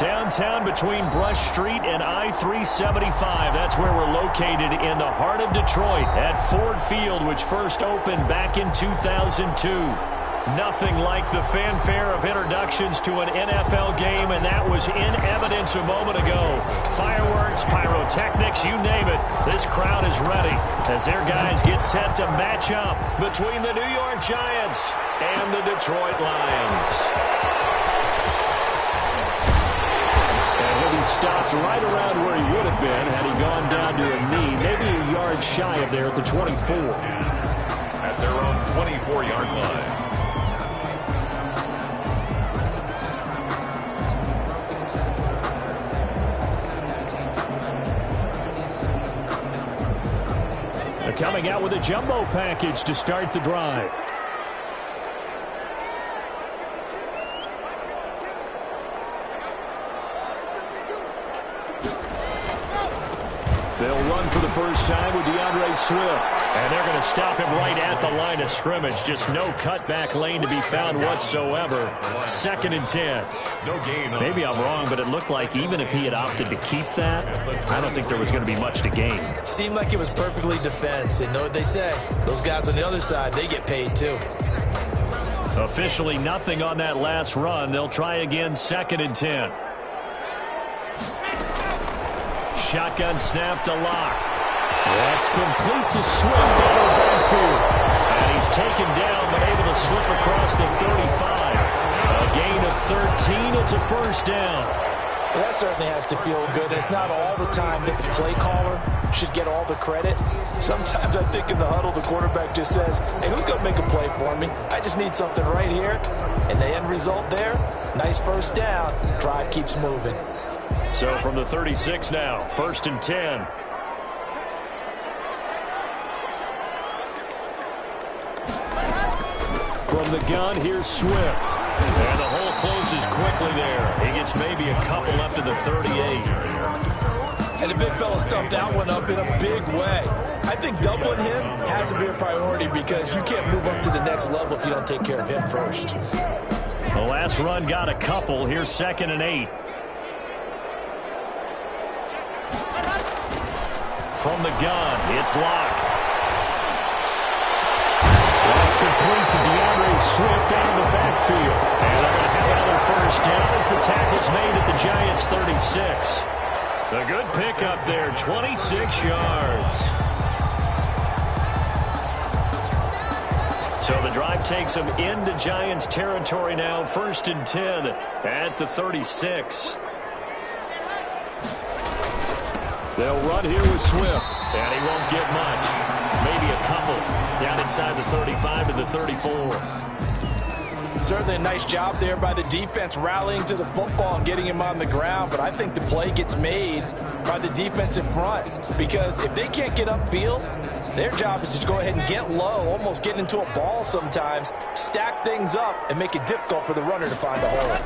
Downtown between Brush Street and I-375. That's where we're located in the heart of Detroit at Ford Field, which first opened back in 2002. Nothing like the fanfare of introductions to an NFL game, and that was in evidence a moment ago. Fireworks, pyrotechnics, you name it. This crowd is ready as their guys get set to match up between the New York Giants and the Detroit Lions. Stopped right around where he would have been had he gone down to a knee, maybe a yard shy of there at the 24. At their own 24-yard line. They're coming out with a jumbo package to start the drive. They'll run for the first time with DeAndre Swift. And they're going to stop him right at the line of scrimmage. Just no cutback lane to be found whatsoever. 2nd and 10. No gain. Maybe I'm wrong, but it looked like even if he had opted to keep that, I don't think there was going to be much to gain. Seemed like it was perfectly defense. And know what they say? Those guys on the other side, they get paid too. Officially nothing on that last run. They'll try again 2nd and 10. Shotgun snap to Lock. That's complete to Swift out of the backfield. And he's taken down but able to slip across the 35. A gain of 13. It's a first down. Well, that certainly has to feel good. It's not all the time that the play caller should get all the credit. Sometimes I think in the huddle the quarterback just says, hey, who's going to make a play for me? I just need something right here. And the end result there, nice first down. Drive keeps moving. So from the 36 now, 1st and 10. From the gun, here's Swift. And the hole closes quickly there. He gets maybe a couple up to the 38. And the big fella stuffed that one up in a big way. I think doubling him has to be a priority because you can't move up to the next level if you don't take care of him first. The last run got a couple. Here's 2nd and 8. From the gun, it's Lock. That's complete to DeAndre Swift out of the backfield. And they're going to have another first down as the tackle's made at the Giants' 36. A good pickup there, 26 yards. So the drive takes them into Giants territory now, 1st and 10 at the 36. They'll run here with Swift, and he won't get much. Maybe a couple down inside the 35 to the 34. Certainly a nice job there by the defense rallying to the football and getting him on the ground, but I think the play gets made by the defense in front because if they can't get upfield, their job is to go ahead and get low, almost get into a ball sometimes, stack things up, and make it difficult for the runner to find a hole.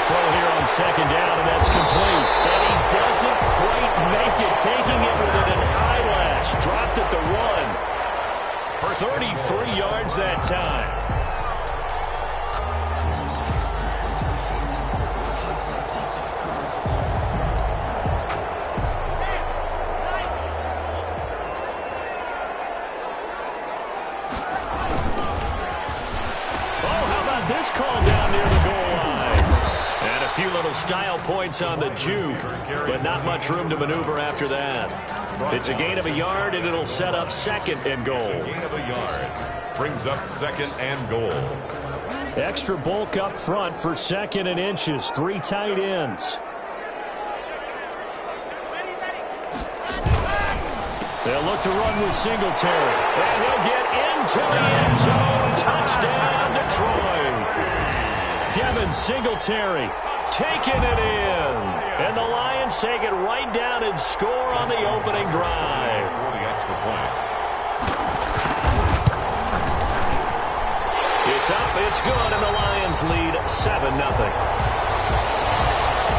Throw here on 2nd down, and that's complete. And he doesn't quite make it, taking it within an eyelash. Dropped at the 1. 33 yards that time. Oh, how about this call down near the goal line? And a few little style points on the juke, but not much room to maneuver after that. It's a gain of a yard, and it'll set up 2nd and goal. Gain of a yard brings up 2nd and goal. Extra bulk up front for 2nd and inches. 3 tight ends. They'll look to run with Singletary. And he'll get into the end zone. Touchdown, Detroit. Devin Singletary taking it in. And the Lions take it right down and score on the opening drive. For the extra point. It's up, it's good, and the Lions lead 7-0.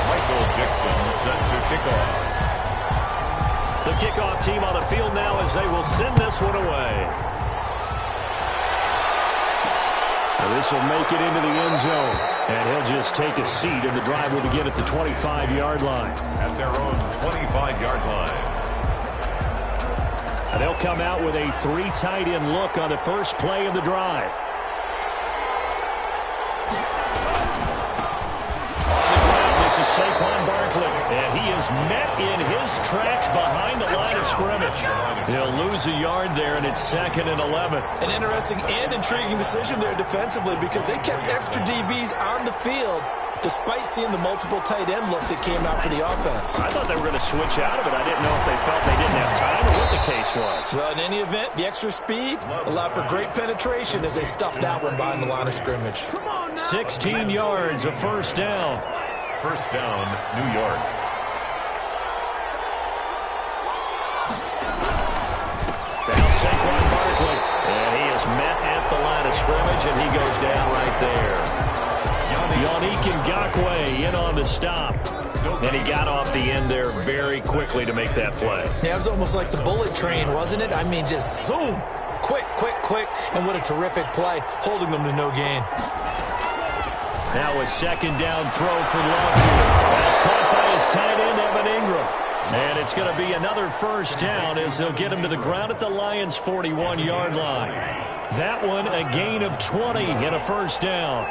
Michael Dixon set to kick off. The kickoff team on the field now as they will send this one away. This will make it into the end zone. And he'll just take a seat, and the drive will begin at the 25-yard line. At their own 25-yard line. And they'll come out with a 3 tight end look on the first play of the drive. This is Saquon Barkley, and he is met in his tracks behind the line of scrimmage. He'll lose a yard there, and it's 2nd and 11. An interesting and intriguing decision there defensively because they kept extra DBs on the field despite seeing the multiple tight end look that came out for the offense. I thought they were going to switch out of it. I didn't know if they felt they didn't have time or what the case was. Well, in any event, the extra speed allowed for great penetration as they stuffed that one behind the line of scrimmage. 16 yards, a first down. First down, New York. Now Saquon Barkley, and he is met at the line of scrimmage, and he goes down right there. Yannick Ngakoue in on the stop, and he got off the end there very quickly to make that play. Yeah, it was almost like the bullet train, wasn't it? I mean, just zoom, quick, and what a terrific play, holding them to no gain. Now a second down throw for Love here. That's caught by his tight end, Evan Ingram. And it's going to be another first down as they'll get him to the ground at the Lions' 41-yard line. That one a gain of 20 and a first down.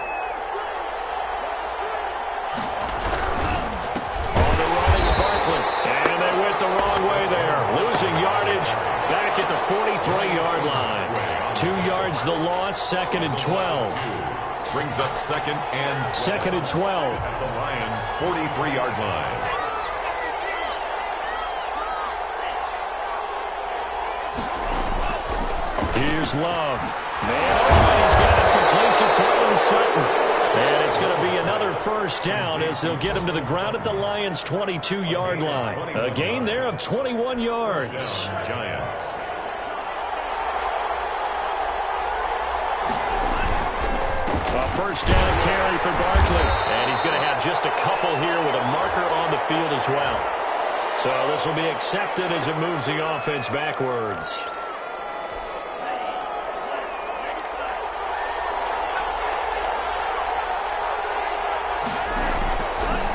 On the run, it's Barkley. And they went the wrong way there. Losing yardage back at the 43-yard line. 2 yards the loss, 2nd and 12. Brings up 2nd and 2nd and 12. At the Lions' 43-yard line. Here's Love. Man, he's got it complete to Cortland Sutton. And it's going to be another first down as they'll get him to the ground at the Lions' 22-yard line. A gain there of 21 yards. Giants. A first down carry for Barkley. And he's going to have just a couple here with a marker on the field as well. So this will be accepted as it moves the offense backwards.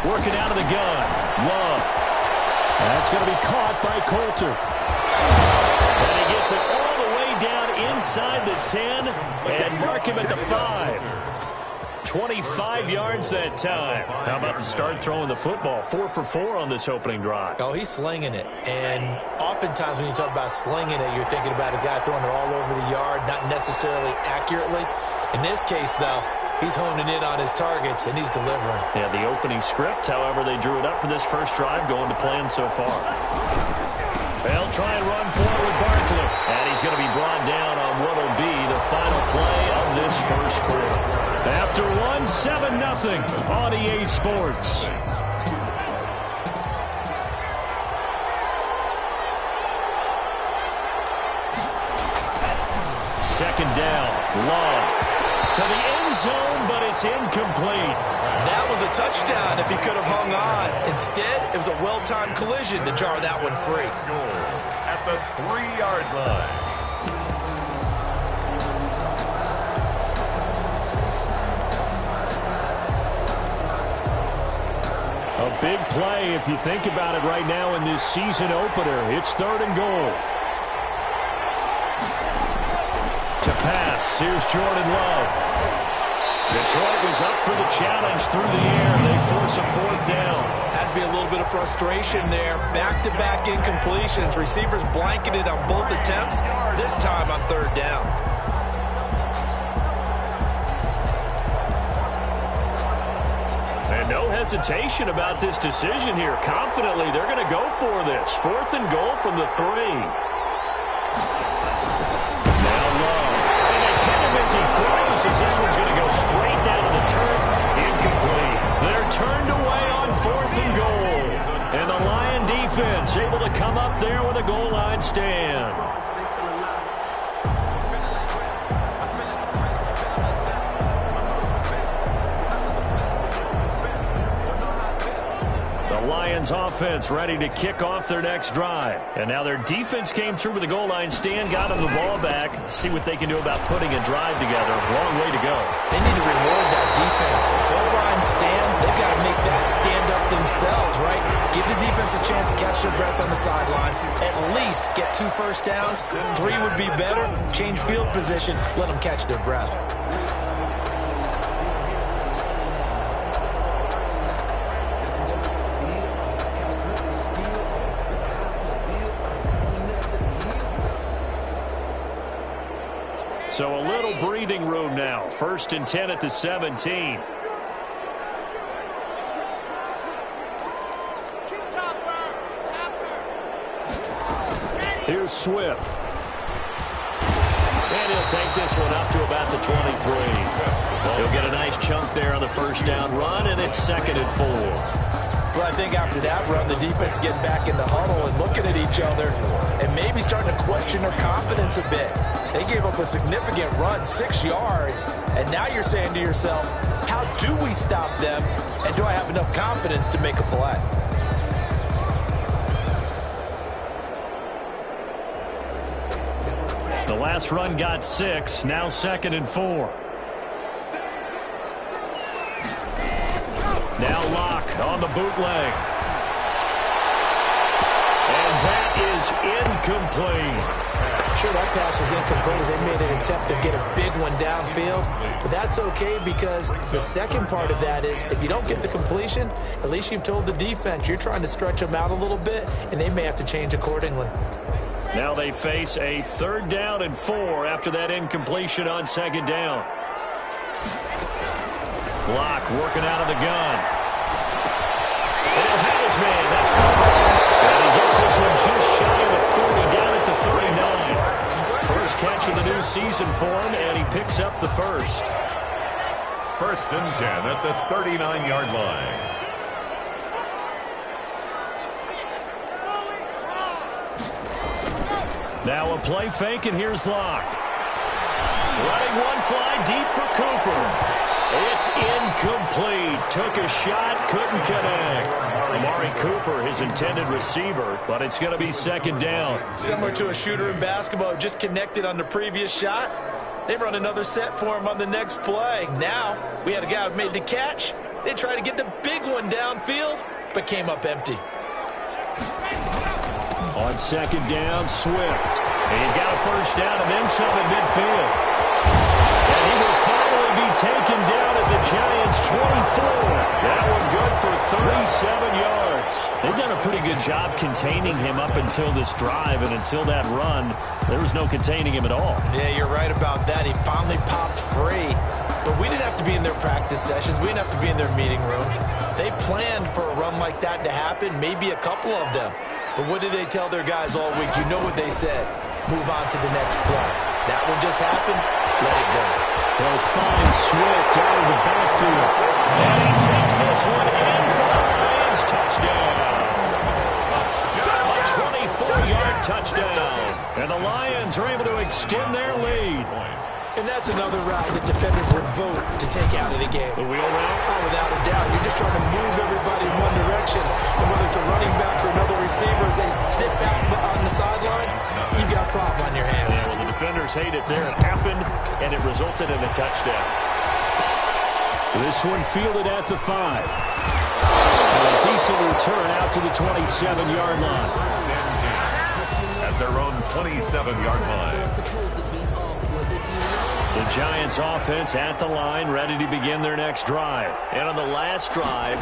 Working out of the gun. Love. That's going to be caught by Coulter. And he gets it all the way down inside the 10 and mark him at the 5. 25 yards that time. How about the start throwing the football? 4 for 4 on this opening drive. Oh, he's slinging it. And oftentimes when you talk about slinging it, you're thinking about a guy throwing it all over the yard, not necessarily accurately. In this case, though, he's honing in on his targets, and he's delivering. Yeah, the opening script, however, they drew it up for this first drive, going to plan so far. They'll try and run forward with Barkley. And he's going to be brought down on what will be the final play of this first quarter. After 1, 7-0 on EA Sports. Second down, Love to the end zone, but it's incomplete. That was a touchdown if he could have hung on. Instead, it was a well-timed collision to jar that one free. Goal at the 3-yard line. A big play if you think about it right now in this season opener. It's 3rd and goal. To pass, here's Jordan Love. Detroit was up for the challenge through the air. They force a 4th down. Has to be a little bit of frustration there. Back-to-back incompletions. Receivers blanketed on both attempts, this time on 3rd down. And no hesitation about this decision here. Confidently, they're going to go for this. 4th and goal from the 3. Now Love. And they hit him as he throws, as this one's going to go straight down to the turf. Incomplete. They're turned away on 4th and goal. And the Lion defense able to come up there with a goal line stand. Lions offense ready to kick off their next drive. And now their defense came through with the goal line stand, got them the ball back. See what they can do about putting a drive together. Long way to go. They need to reward that defense. Goal line stand, they've got to make that stand up themselves, right? Give the defense a chance to catch their breath on the sidelines. At least get 2 first downs. 3 would be better. Change field position. Let them catch their breath. So a little breathing room now. 1st and 10 at the 17. Here's Swift. And he'll take this one up to about the 23. He'll get a nice chunk there on the first down run, and it's 2nd and 4. Well, I think after that run, the defense is getting back in the huddle and looking at each other and maybe starting to question their confidence a bit. They gave up a significant run, 6 yards, and now you're saying to yourself, how do we stop them, and do I have enough confidence to make a play? The last run got 6, now 2nd and 4. Now Locke on the bootleg. And that is incomplete. Sure, that pass was incomplete as they made an attempt to get a big one downfield. But that's okay because the second part of that is if you don't get the completion, at least you've told the defense you're trying to stretch them out a little bit, and they may have to change accordingly. Now they face a 3rd down and 4 after that incompletion on 2nd down. Locke working out of the gun. And he'll have his man. That's covered. And he gets this one just shy of the 40, down at the 39. First catch of the new season for him, and he picks up the first. 1st and 10 at the 39-yard line. Now a play fake, and here's Locke. Running one fly deep for Cooper. It's incomplete. Took a shot, couldn't connect. Amari Cooper, his intended receiver, but it's going to be 2nd down. Similar to a shooter in basketball, just connected on the previous shot. They run another set for him on the next play. Now, we had a guy who made the catch. They tried to get the big one downfield, but came up empty. On 2nd down, Swift. And he's got a first down and then some at midfield. And he will finally be taken down at the Giants' 24. That one good for 37 yards. They've done a pretty good job containing him up until this drive, and until that run, there was no containing him at all. Yeah, you're right about that. He finally popped free. But we didn't have to be in their practice sessions. We didn't have to be in their meeting rooms. They planned for a run like that to happen, maybe a couple of them. But what did they tell their guys all week? You know what they said. Move on to the next play. That one just happened. Let it go. They'll find Swift out of the backfield. And he takes this one in for the Lions. Touchdown. A 24-yard touchdown. And the Lions are able to extend their lead. And that's another route that defenders would vote to take out of the game. The wheel route? Oh, without a doubt. You're just trying to move everybody in one direction. And whether it's a running back or another receiver, as they sit back on the sideline, you've got a problem on your hands. Yeah, well, the defenders hate it there. It happened, and it resulted in a touchdown. This one fielded at the 5. And a decent return out to the 27-yard line. At their own 27-yard line. The Giants offense at the line, ready to begin their next drive. And on the last drive,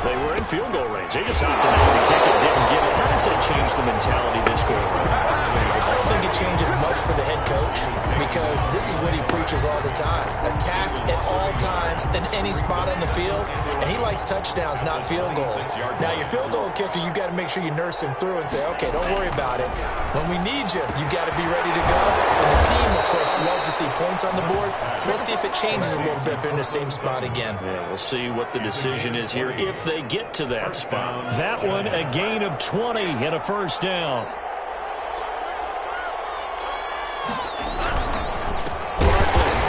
they were in field goal range. They just opted not to kick it, didn't get it. How does that change the mentality this go around? I don't think it changes much for the head coach because this is what he preaches all the time. Attack at all times in any spot on the field, and he likes touchdowns, not field goals. Now, your field goal kicker, you got to make sure you nurse him through and say, okay, don't worry about it. When we need you, you got to be ready to go. And the team, of course, loves to see points on the board. So let's see if it changes a little bit if they're in the same spot again. Yeah, we'll see what the decision is here if they get to that spot. That one, a gain of 20 and a first down.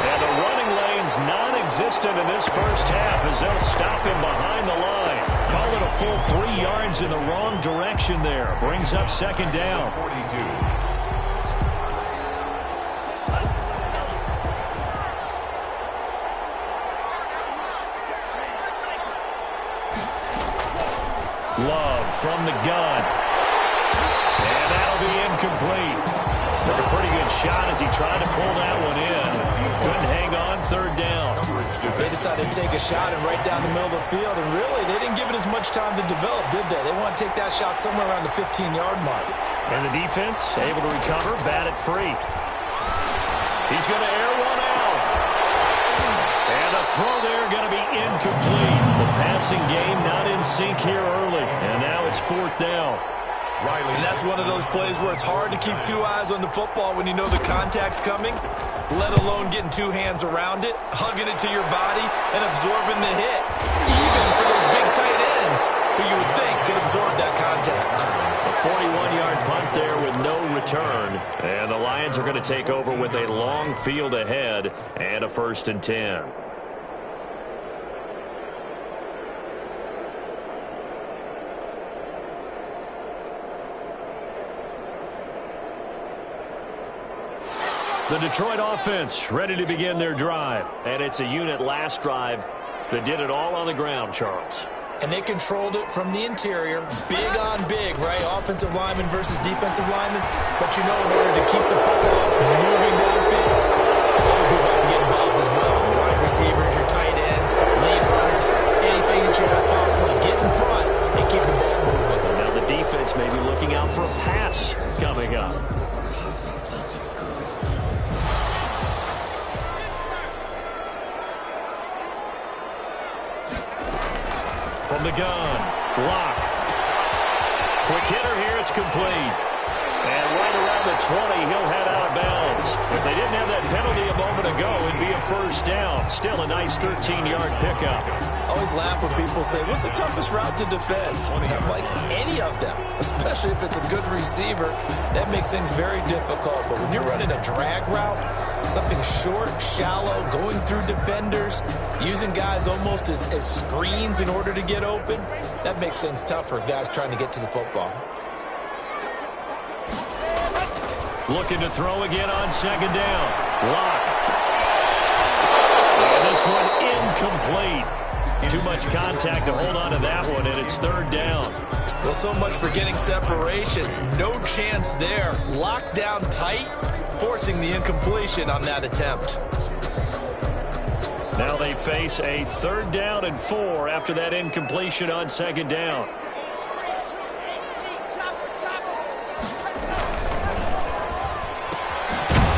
And the running lane's non-existent in this first half as they'll stop him behind the line. Call it a full 3 yards in the wrong direction there. Brings up second down. 42. Love from the gun. And that'll be incomplete. Took a pretty good shot as he tried to pull that one in. Couldn't hang on, third down. They decided to take a shot and right down the middle of the field, and really, they didn't give it as much time to develop, did they? They want to take that shot somewhere around the 15-yard mark. And the defense able to recover, bat it free. He's going to air one out. And the throw there going to be incomplete. The passing game not in sync here early, and now it's fourth down. And that's one of those plays where it's hard to keep two eyes on the football when you know the contact's coming, let alone getting two hands around it, hugging it to your body, and absorbing the hit. Even for those big tight ends who you would think could absorb that contact. A 41-yard punt there with no return. And the Lions are going to take over with a long field ahead and a 1st and 10. The Detroit offense ready to begin their drive. And it's a unit last drive that did it all on the ground, Charles. And they controlled it from the interior. Big on big, right? Offensive lineman versus defensive lineman. But you know, in order to keep the football moving downfield, other people have to get involved as well. Your wide receivers, your tight ends, lead runners, anything that you have possible to get in front and keep the ball moving. And now the defense may be looking out for a pass coming up. From the gun, Lock. Quick hitter here, it's complete. And right around the 20, he'll head out of bounds. If they didn't have that penalty a moment ago, it'd be a first down. Still a nice 13-yard pickup. I always laugh when people say, what's the toughest route to defend? I'm like, any of them, especially if it's a good receiver. That makes things very difficult. But when you're running a drag route, something short, shallow, going through defenders, using guys almost as screens in order to get open, that makes things tough for guys trying to get to the football. Looking to throw again on second down. Lock. And this one incomplete. Too much contact to hold on to that one, and it's third down. Well, so much for getting separation. No chance there. Locked down tight, forcing the incompletion on that attempt. Now they face a 3rd down and 4 after that incompletion on second down.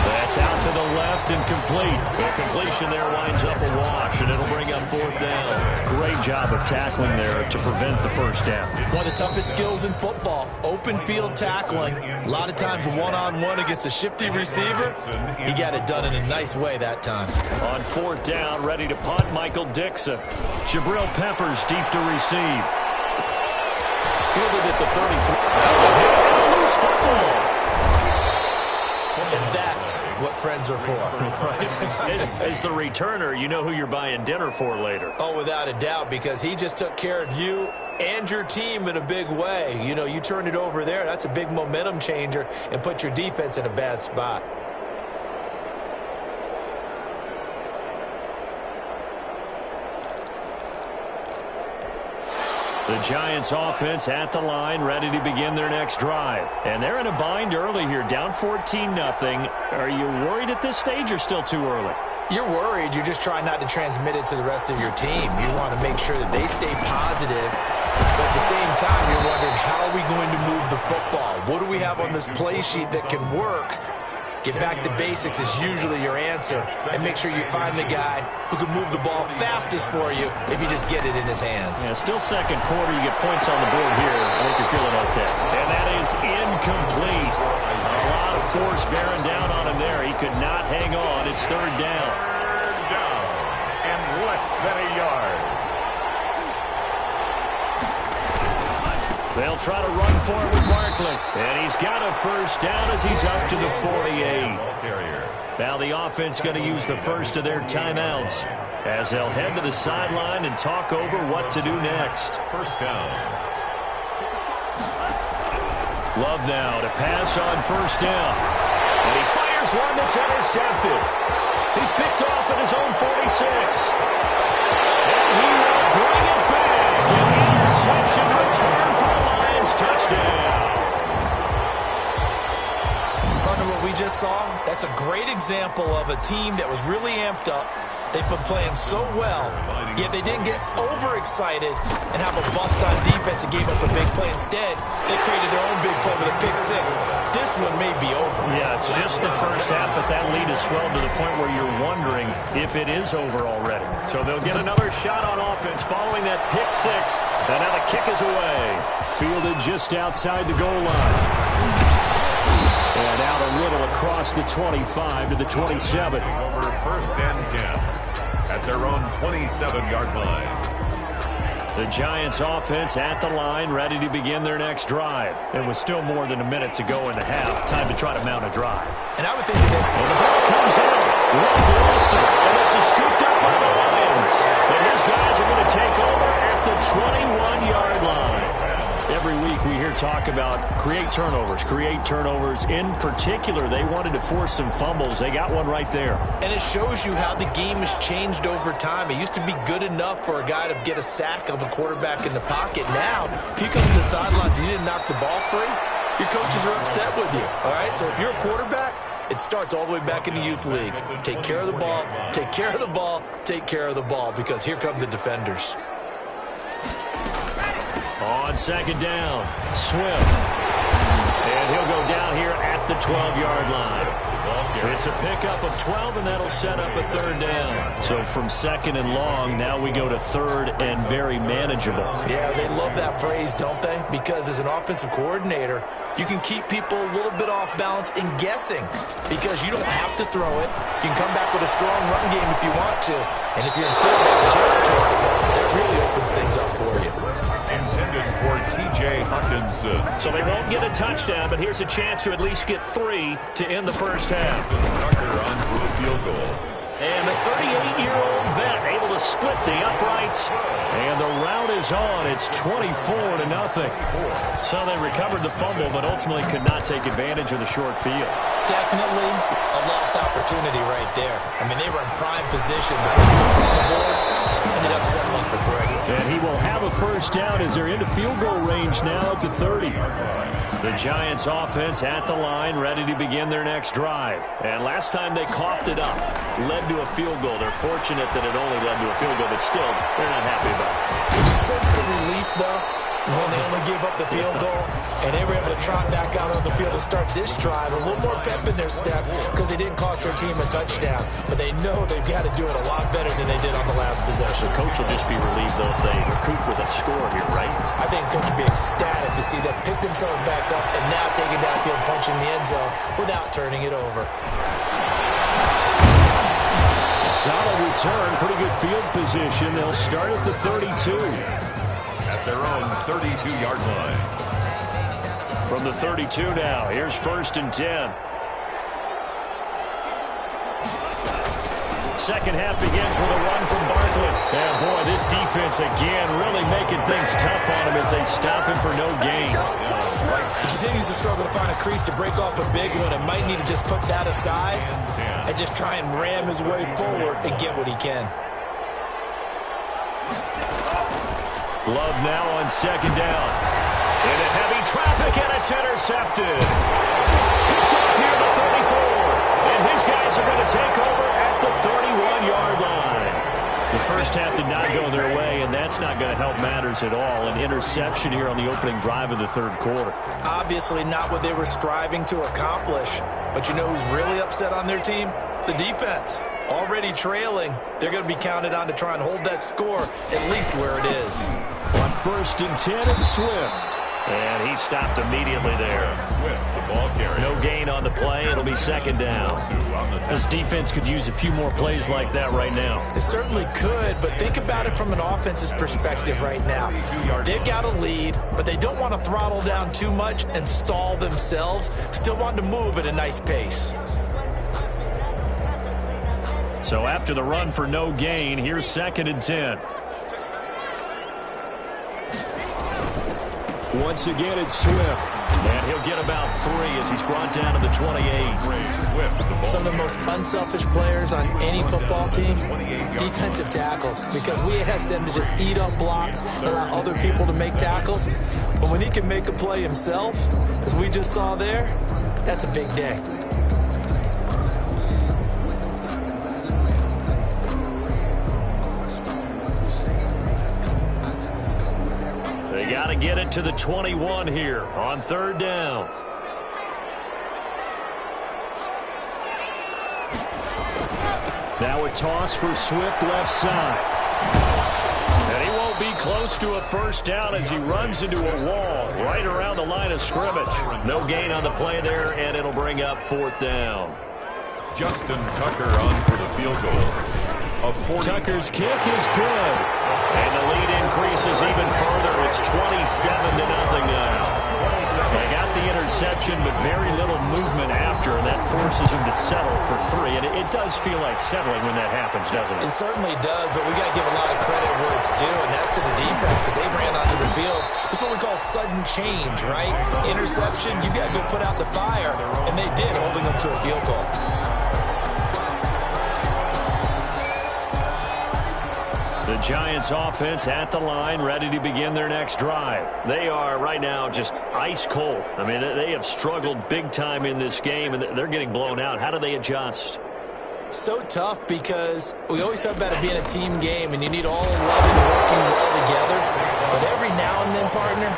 That's out to the left and complete. The completion there winds up a wash, and it'll bring up 4th down. Great job of tackling there to prevent the first down. One of the toughest skills in football, open field tackling. A lot of times one-on-one against a shifty receiver. He got it done in a nice way that time. On 4th down, ready to punt, Michael Dixon. Jabril Peppers deep to receive. Fielded at the 33. Loose football. And that's what friends are for. As the returner, you know who you're buying dinner for later. Oh, without a doubt, because he just took care of you and your team in a big way. You know, you turn it over there, that's a big momentum changer and put your defense in a bad spot. The Giants offense at the line, ready to begin their next drive. And they're in a bind early here, down 14-0. Are you worried at this stage or still too early? You're worried. You're just trying not to transmit it to the rest of your team. You want to make sure that they stay positive. But at the same time, you're wondering, how are we going to move the football? What do we have on this play sheet that can work? Get back to basics is usually your answer. And make sure you find the guy who can move the ball fastest for you if you just get it in his hands. Yeah, still second quarter. You get points on the board here. I think you're feeling okay. And that is incomplete. A lot of force bearing down on him there. He could not hang on. It's third down. Third down and less than a yard. They'll try to run for it with Barkley. And he's got a first down as he's up to the 48. Now the offense going to use the first of their timeouts as they'll head to the sideline and talk over what to do next. First down. Love now to pass on first down. And he fires one that's intercepted. He's picked off at his own 46. And he will bring it back. An interception return for the Lions. Touchdown. Partner, what we just saw, that's a great example of a team that was really amped up. They've been playing so well, yet they didn't get overexcited and have a bust on defense and gave up a big play. Instead, they created their own big play with a pick six. This one may be over. Yeah, it's just the first half, but that lead has swelled to the point where you're wondering if it is over already. So they'll get another shot on offense following that pick six. And now the kick is away. Fielded just outside the goal line. And out a little across the 25 to the 27. Over first and 10 at their own 27-yard line. The Giants offense at the line, ready to begin their next drive. It was still more than a minute to go in the half. Time to try to mount a drive. And I would think that... And the ball comes out. Lost it. And this is scooped up by the Lions. And his guys are going to take over at the 21-yard line. Every week we hear talk about create turnovers. In particular, they wanted to force some fumbles. They got one right there. And it shows you how the game has changed over time. It used to be good enough for a guy to get a sack of a quarterback in the pocket. Now, if you come to the sidelines and you didn't knock the ball free, your coaches are upset with you. All right? So if you're a quarterback, it starts all the way back in the youth leagues. Take care of the ball, take care of the ball, take care of the ball, because here come the defenders. On second down, Swift. And he'll go down here at the 12-yard line. It's a pickup of 12, and that'll set up a third down. So from second and long, now we go to third and very manageable. Yeah, they love that phrase, don't they? Because as an offensive coordinator, you can keep people a little bit off balance and guessing because you don't have to throw it. You can come back with a strong run game if you want to. And if you're in full territory, that really opens things up for you. Intended for T.J. Hawkinson. So they won't get a touchdown, but here's a chance to at least get 3 to end the first half. Tucker on for the field goal. And the 38-year-old vet able to split the uprights. And the route is on. It's 24-0. So they recovered the fumble, but ultimately could not take advantage of the short field. Definitely a lost opportunity right there. I mean, they were in prime position, but the 6 on the board ended up settling for 3. And he will have a first down as they're into field goal range now at the 30. The Giants offense at the line, ready to begin their next drive. And last time they coughed it up, led to a field goal. They're fortunate that it only led to a field goal, but still, they're not happy about it. Did you sense the relief, though, when they only gave up the field goal and they were able to trot back out on the field and start this drive? A little more pep in their step because they didn't cost their team a touchdown. But they know they've got to do it a lot better than they did on the last possession. The coach will just be relieved, though, if they recoup with a score here, right? I think coach will be ecstatic to see them pick themselves back up and now take it downfield and punch in the end zone without turning it over. Solid return, pretty good field position. They'll start at the 32. At their own 32-yard line. From the 32 now, here's first and 10. Second half begins with a run from Barkley. And boy, this defense again really making things tough on him as they stop him for no gain. He continues to struggle to find a crease to break off a big one and might need to just put that aside and just try and ram his way forward and get what he can. Love now on second down. Into heavy traffic, and it's intercepted. Picked up near the 34. And his guys are going to take over at the 31-yard line. The first half did not go their way, and that's not going to help matters at all. An interception here on the opening drive of the third quarter. Obviously not what they were striving to accomplish. But you know who's really upset on their team? The defense. Already trailing, they're going to be counted on to try and hold that score at least where it is. On first and 10, it's Swift. And he stopped immediately there. No gain on the play. It'll be second down. This defense could use a few more plays like that right now. It certainly could, but think about it from an offense's perspective right now. They've got a lead, but they don't want to throttle down too much and stall themselves. Still want to move at a nice pace. So after the run for no gain, here's second and 10. Once again, it's Swift. And he'll get about 3 as he's brought down to the 28. Some of the most unselfish players on any football team, defensive tackles, because we ask them to just eat up blocks, allow other people to make tackles. But when he can make a play himself, as we just saw there, that's a big day. Got to get it to the 21 here on third down. Now a toss for Swift left side. And he won't be close to a first down as he runs into a wall right around the line of scrimmage. No gain on the play there, and it'll bring up fourth down. Justin Tucker on for the field goal. Tucker's kick is good. And the lead increases even further. It's 27-0 now. They got the interception, but very little movement after, and that forces him to settle for 3. And it does feel like settling when that happens, doesn't it? It certainly does, but we got to give a lot of credit where it's due, and that's to the defense because they ran onto the field. This is what we call sudden change, right? Interception, you got to go put out the fire, and they did, holding them to a field goal. The Giants offense at the line, ready to begin their next drive. They are right now just ice cold. I mean, they have struggled big time in this game, and they're getting blown out. How do they adjust? So tough because we always talk about it being a team game, and you need all 11 working well together. But every now and then, partner,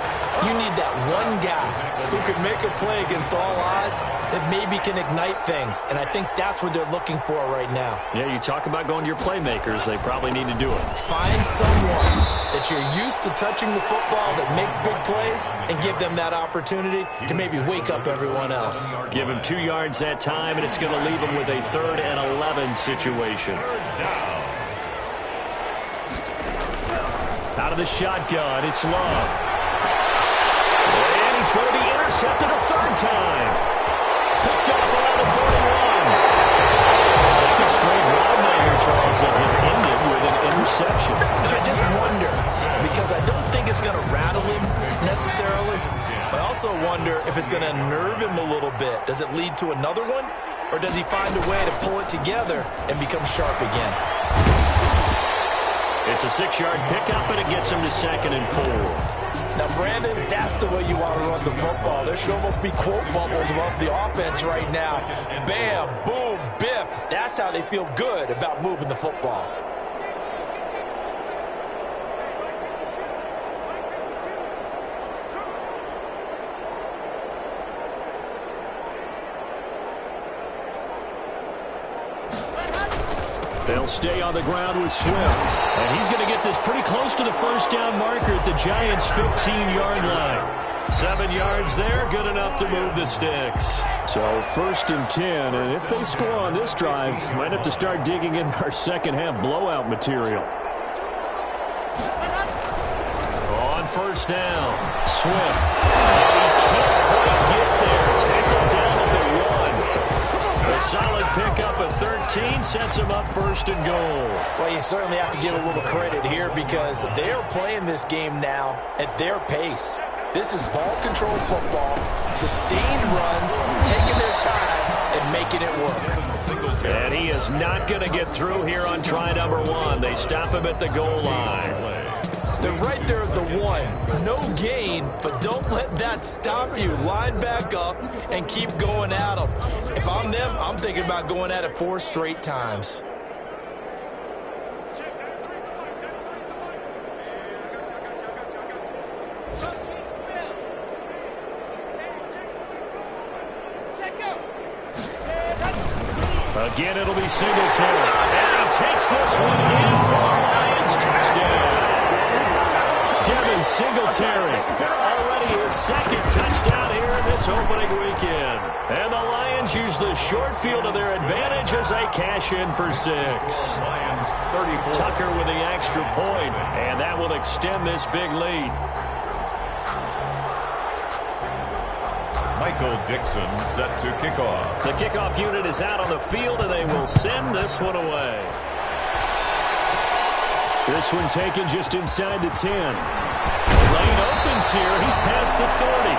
you need that one guy who can make a play against all odds that maybe can ignite things. And I think that's what they're looking for right now. Yeah, you talk about going to your playmakers. They probably need to do it. Find someone that you're used to touching the football that makes big plays and give them that opportunity to maybe wake up everyone else. Give him 2 yards that time, and it's going to leave him with a 3rd and 11 situation. Out of the shotgun, it's Love. And he's going to be intercepted a 3rd time. Picked off around the 41. Second straight drive now here, Charles, that have ended with an interception. I just wonder, because I don't think it's going to rattle him necessarily, but I also wonder if it's going to nerve him a little bit. Does it lead to another one, or does he find a way to pull it together and become sharp again? It's a 6-yard pickup, and it gets him to 2nd and 4. Now, Brandon, that's the way you want to run the football. There should almost be quote bubbles above the offense right now. Bam, boom, biff. That's how they feel good about moving the football. They'll stay on the ground with Swift. And he's going to get this pretty close to the first down marker at the Giants' 15-yard line. 7 yards there, good enough to move the sticks. So 1st and 10, and if they score on this drive, might have to start digging in our second-half blowout material. On 1st down, Swift. And he can't quite get there. Tackled down at the 1. A solid pickup of 13 sets him up 1st and goal. Well, you certainly have to give a little credit here because they are playing this game now at their pace. This is ball-controlled football, sustained runs, taking their time, and making it work. And he is not going to get through here on try number 1. They stop him at the goal line. They're right there at the 1. No gain, but don't let that stop you. Line back up and keep going at them. If I'm them, I'm thinking about going at it 4 straight times. Again, it'll be Singletary. And he takes this one in for the Lions. Touchdown. Devin Singletary. already his second touchdown here in this opening weekend. And the Lions use the short field to their advantage as they cash in for 6. Lions 34. Tucker with the extra point, and that will extend this big lead. Michael Dixon set to kick off. The kickoff unit is out on the field, and they will send this one away. This one taken just inside the 10. Lane opens here. He's past the 30.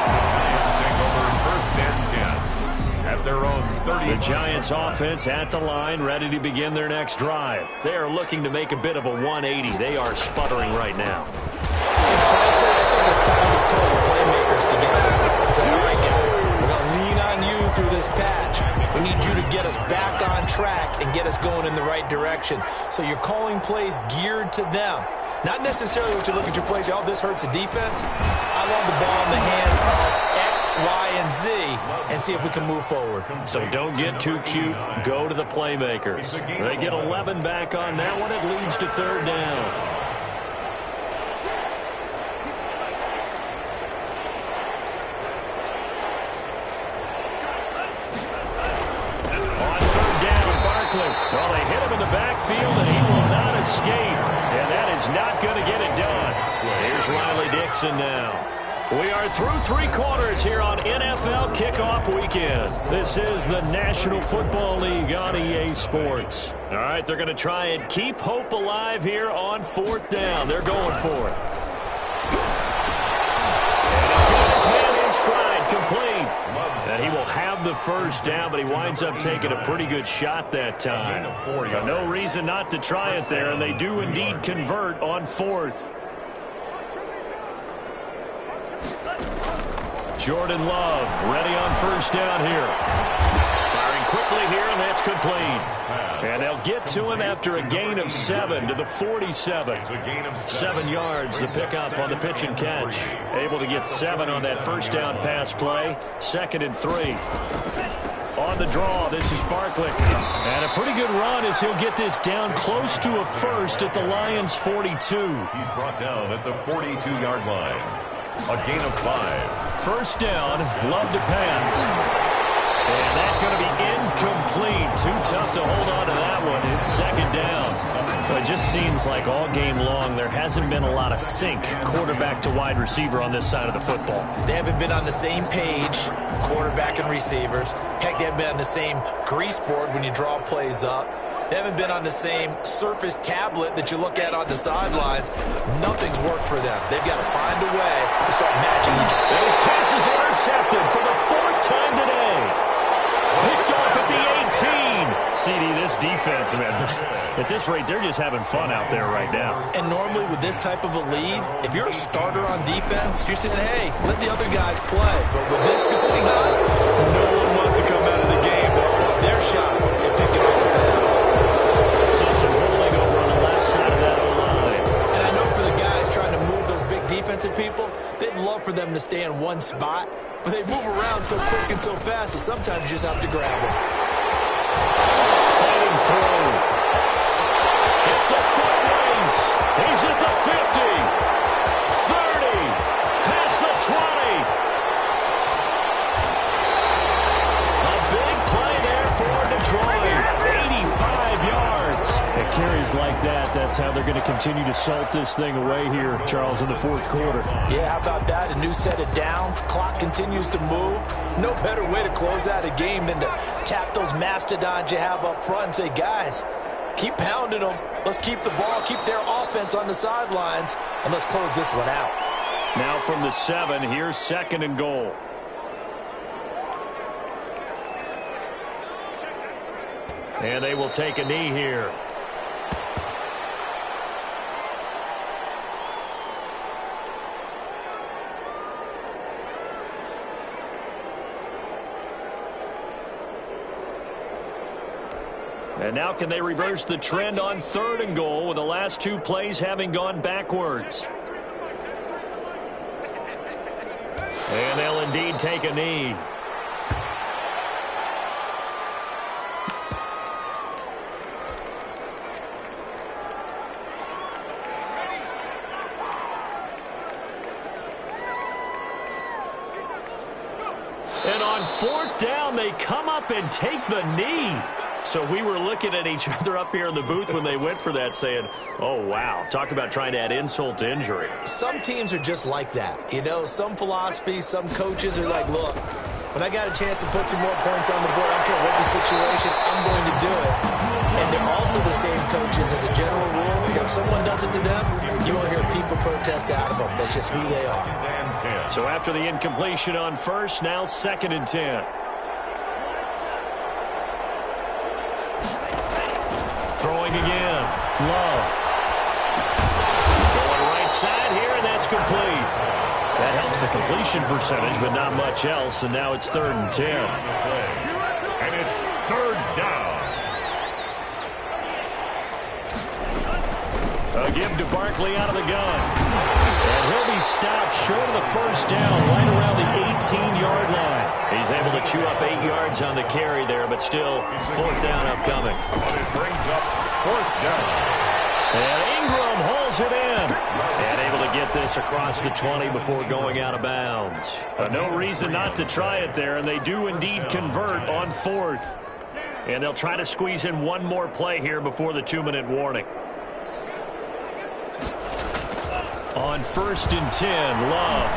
Giants take over 1st and 10 at their own 30. The Giants offense at the line, ready to begin their next drive. They are looking to make a bit of a 180. They are sputtering right now. And frankly, I think it's time to pull the playmakers together and say, all right, guys, we're going to lean on you through this patch. We need you to get us back on track and get us going in the right direction. So you're calling plays geared to them. Not necessarily what you look at your plays, oh, this hurts the defense. I want the ball in the hands of X, Y, and Z and see if we can move forward. So don't get too cute. Go to the playmakers. They get 11 back on that one. It leads to 3rd down. Well, they hit him in the backfield, and he will not escape. And that is not going to get it done. Here's Riley Dixon now. We are through 3 quarters here on NFL Kickoff Weekend. This is the National Football League on EA Sports. All right, they're going to try and keep hope alive here on 4th down. They're going for it. And he's got his man in stride, complete. And he will have the 1st down, but he winds up taking a pretty good shot that time. No reason not to try it there, and they do indeed convert on 4th. Jordan Love ready on 1st down here. Firing quickly here, and that's complete. And they'll get to him after a gain of 7 to the 47. 7 yards, the pickup on the pitch and catch. Able to get 7 on that 1st down pass play. 2nd and 3. On the draw, this is Barkley. And a pretty good run as he'll get this down close to a 1st at the Lions' 42. He's brought down at the 42-yard line. A gain of 5. 1st down, Love to pass. And that's going to be incomplete. Too tough to hold on to that one. It's 2nd down. But it just seems like all game long there hasn't been a lot of sync quarterback to wide receiver on this side of the football. They haven't been on the same page, quarterback and receivers. Heck, they haven't been on the same grease board when you draw plays up. They haven't been on the same Surface tablet that you look at on the sidelines. Nothing's worked for them. They've got to find a way to start matching each other. And his pass is intercepted for the 4th time today. Picked off at the 18. CD, this defense, man, at this rate, they're just having fun out there right now. And normally with this type of a lead, if you're a starter on defense, you're saying, hey, let the other guys play. But with this going on, no one wants to come out of the game. They all want their shot at picking off a pass. So some holding over on the left side of that O-line. And I know for the guys trying to move those big defensive people, they'd love for them to stay in one spot. But they move around so quick and so fast that sometimes you just have to grab them. Fighting through. It's a foot race. He's at the 50. 30. Past the 20. A big play there for Detroit. 85 yards. It carries like that. That's how they're going to continue to salt this thing away here, Charles, in the 4th quarter. Yeah, how about that? A new set of downs. Clock continues to move. No better way to close out a game than to tap those mastodons you have up front and say, guys, keep pounding them. Let's keep the ball, keep their offense on the sidelines, and let's close this one out. Now from the 7, here's 2nd and goal. And they will take a knee here. And now can they reverse the trend on 3rd and goal with the last 2 plays having gone backwards? And they'll indeed take a knee. they come up and take the knee. So we were looking at each other up here in the booth when they went for that saying, oh, wow, talk about trying to add insult to injury. Some teams are just like that. You know, some philosophies, some coaches are like, look, when I got a chance to put some more points on the board, I don't care what the situation, I'm going to do it. And they're also the same coaches as a general rule. If someone does it to them, you won't hear people protest out of them. That's just who they are. So after the incompletion on first, now 2nd and 10. Throwing again. Love. Going right side here, and that's complete. That helps the completion percentage, but not much else, and now it's 3rd and 10. And it's 3rd down. A give to Barkley out of the gun. And he'll be stopped short of the 1st down, right around the 18-yard line. He's able to chew up 8 yards on the carry there, but still 4th down upcoming. But it brings up 4th down. And Ingram holds it in. And able to get this across the 20 before going out of bounds. No reason not to try it there, and they do indeed convert on 4th. And they'll try to squeeze in one more play here before the 2-minute warning. On 1st and 10, Love.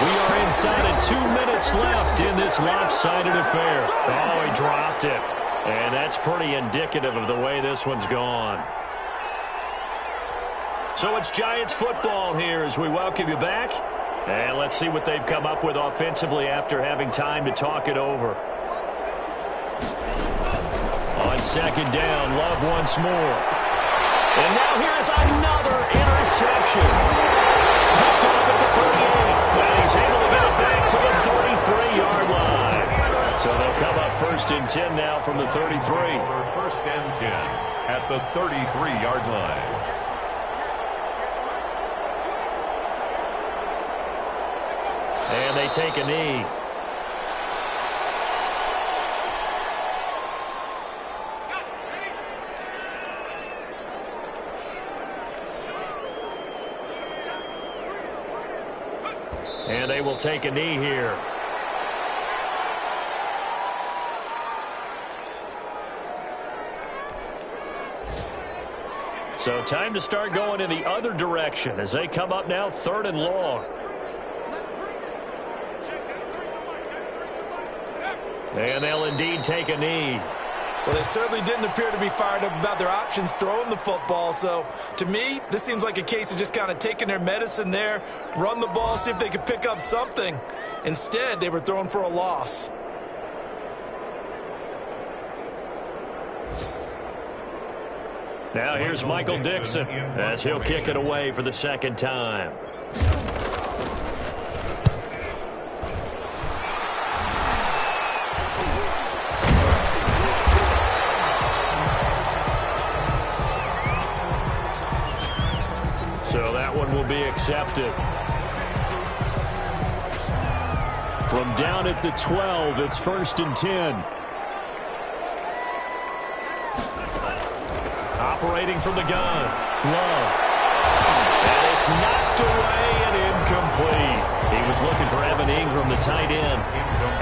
We are inside of 2 minutes left in this lopsided affair. Oh, he dropped it. And that's pretty indicative of the way this one's gone. So it's Giants football here as we welcome you back. And let's see what they've come up with offensively after having time to talk it over. On 2nd down, Love once more. And now here's another interception. Picked off at the 38. And he's able to get it back to the 33-yard line. So they'll come up 1st and 10 now from the 33. 1st and 10 at the 33-yard line. And they take a knee. And they will take a knee here. So time to start going in the other direction as they come up now 3rd and long. And they'll indeed take a knee. Well, they certainly didn't appear to be fired up about their options throwing the football. So, to me, this seems like a case of just kind of taking their medicine there, run the ball, see if they could pick up something. Instead, they were throwing for a loss. Now here's Michael Dixon as he'll kick it away for the 2nd time. So that one will be accepted. From down at the 12, it's 1st and 10. Operating from the gun, Love. And it's knocked away and incomplete. He was looking for Evan Ingram, the tight end.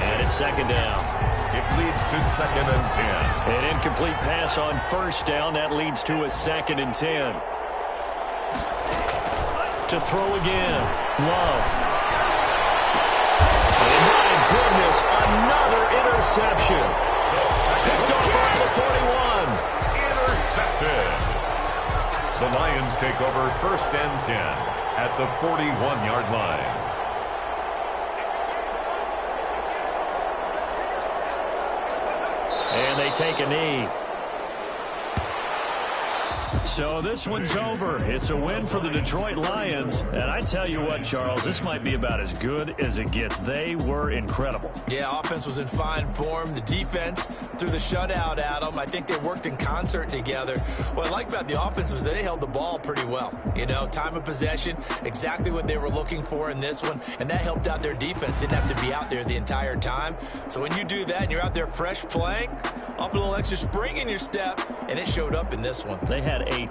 And it's 2nd down. It leads to 2nd and 10. An incomplete pass on 1st down. That leads to a 2nd and 10. To throw again, Love. And my goodness, another interception. Picked off around the 41. Intercepted. The Lions take over 1st and 10 at the 41-yard line. And they take a knee. So this one's over. It's a win for the Detroit Lions. And I tell you what, Charles, this might be about as good as it gets. They were incredible. Yeah, offense was in fine form. The defense threw the shutout at them. I think they worked in concert together. What I like about the offense was that they held the ball pretty well. You know, time of possession, exactly what they were looking for in this one. And that helped out their defense. Didn't have to be out there the entire time. So when you do that and you're out there fresh playing, off a little extra spring in your step, and it showed up in this one. They had a